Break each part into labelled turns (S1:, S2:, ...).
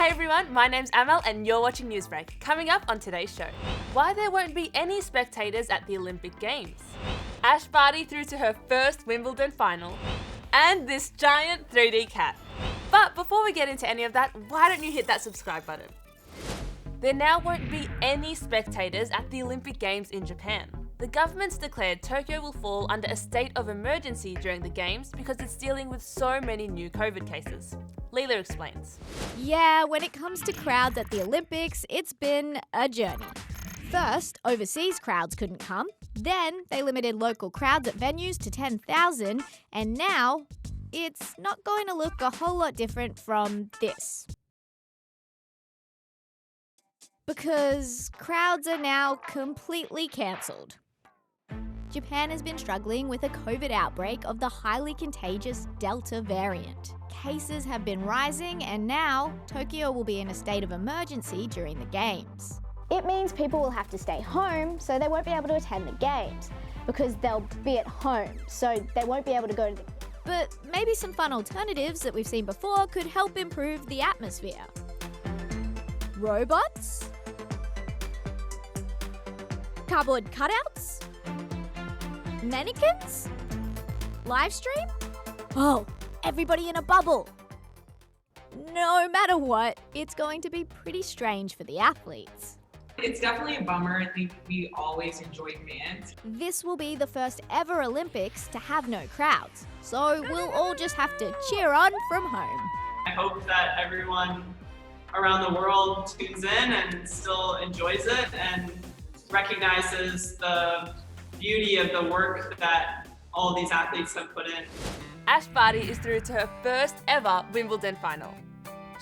S1: Hey everyone, my name's Amel and you're watching Newsbreak. Coming up on today's show, why there won't be any spectators at the Olympic Games, Barty through to her first Wimbledon final, and this giant 3D cat. But before we get into any of that, why don't you hit that subscribe button? There now won't be any spectators at the Olympic Games in Japan. The government's declared Tokyo will fall under a state of emergency during the Games because it's dealing with so many new COVID cases. Leela explains.
S2: Yeah, when it comes to crowds at the Olympics, it's been a journey. First, overseas crowds couldn't come. Then, they limited local crowds at venues to 10,000. And now, it's not going to look a whole lot different from this. Because crowds are now completely cancelled. Japan has been struggling with a COVID outbreak of the highly contagious Delta variant. Cases have been rising and now Tokyo will be in a state of emergency during the Games.
S3: It means people will have to stay home, so they won't be able to attend the Games because they'll be at home, so they won't be able to go to the...
S2: But maybe some fun alternatives that we've seen before could help improve the atmosphere. Robots? Cardboard cutouts? Mannequins? Live stream? Oh, everybody in a bubble. No matter what, it's going to be pretty strange for the athletes.
S4: It's definitely a bummer. I think we always enjoy fans.
S2: This will be the first ever Olympics to have no crowds, so we'll all just have to cheer on from home.
S4: I hope that everyone around the world tunes in and still enjoys it and recognizes the beauty of the work that all these athletes have put in.
S1: Barty is through to her first ever Wimbledon final.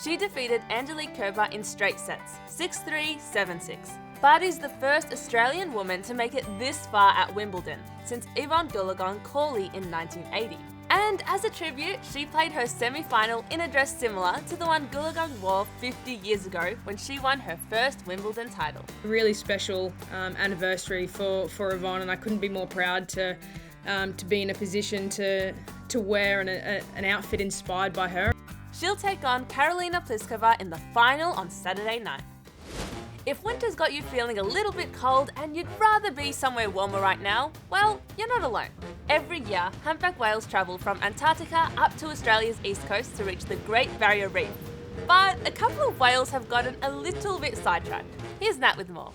S1: She defeated Angelique Kerber in straight sets, 6-3, 7-6. Barty's the first Australian woman to make it this far at Wimbledon since Evonne Goolagong Cawley in 1980. And as a tribute, she played her semi-final in a dress similar to the one Goolagong wore 50 years ago when she won her first Wimbledon title.
S5: Really special anniversary for Evonne, and I couldn't be more proud to be in a position to wear an outfit inspired by her.
S1: She'll take on Karolina Pliskova in the final on Saturday night. If winter's got you feeling a little bit cold and you'd rather be somewhere warmer right now, well, you're not alone. Every year, Humpback whales travel from Antarctica up to Australia's east coast to reach the Great Barrier Reef. But a couple of whales have gotten a little bit sidetracked. Here's Nat with more.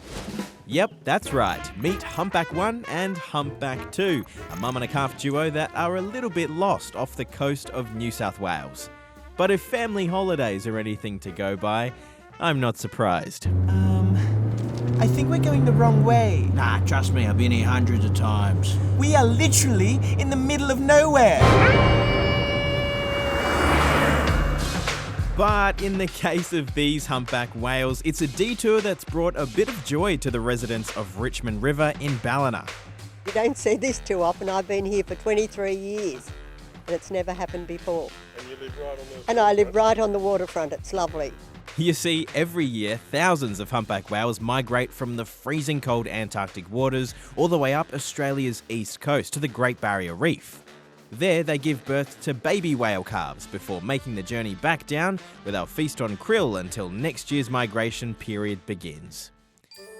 S6: Yep, that's right. Meet Humpback 1 and Humpback 2, a mum and a calf duo that are a little bit lost off the coast of New South Wales. But if family holidays are anything to go by, I'm not surprised.
S7: I think we're going the wrong way.
S8: Nah, trust me, I've been here hundreds of times.
S7: We are literally in the middle of nowhere.
S6: But in the case of these humpback whales, it's a detour that's brought a bit of joy to the residents of Richmond River in Ballina.
S9: You don't see this too often. I've been here for 23 years and it's never happened before.
S10: And you live right on the...
S9: And I live right on the waterfront. It's lovely.
S6: You see, every year, thousands of humpback whales migrate from the freezing cold Antarctic waters all the way up Australia's east coast to the Great Barrier Reef. There, they give birth to baby whale calves before making the journey back down, where they'll feast on krill until next year's migration period begins.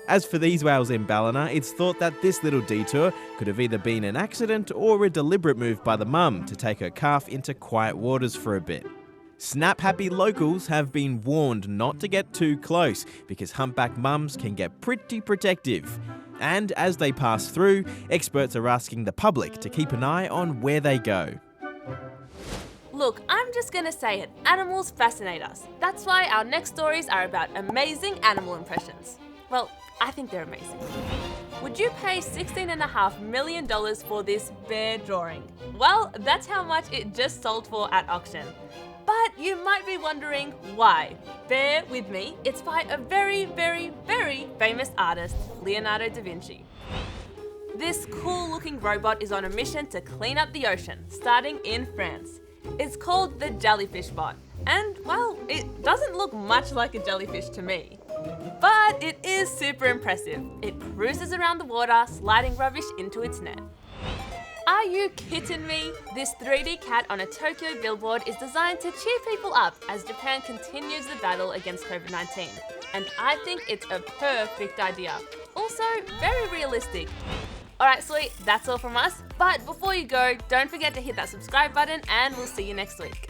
S6: As for these whales in Ballina, it's thought that this little detour could have either been an accident or a deliberate move by the mum to take her calf into quiet waters for a bit. Snap-happy locals have been warned not to get too close because humpback mums can get pretty protective. And as they pass through, experts are asking the public to keep an eye on where they go.
S1: Look, I'm just gonna say it, animals fascinate us. That's why our next stories are about amazing animal impressions. Well, I think they're amazing. Would you pay $16.5 million for this bear drawing? Well, that's how much it just sold for at auction. But you might be wondering why. Bear with me, it's by a very, very, very famous artist, Leonardo da Vinci. This cool-looking robot is on a mission to clean up the ocean, starting in France. It's called the Jellyfish Bot, and, well, it doesn't look much like a jellyfish to me. But it is super impressive. It cruises around the water, sliding rubbish into its net. Are you kidding me? This 3D cat on a Tokyo billboard is designed to cheer people up as Japan continues the battle against COVID-19. And I think it's a perfect idea. Also, very realistic. Alright, sweet, that's all from us. But before you go, don't forget to hit that subscribe button and we'll see you next week.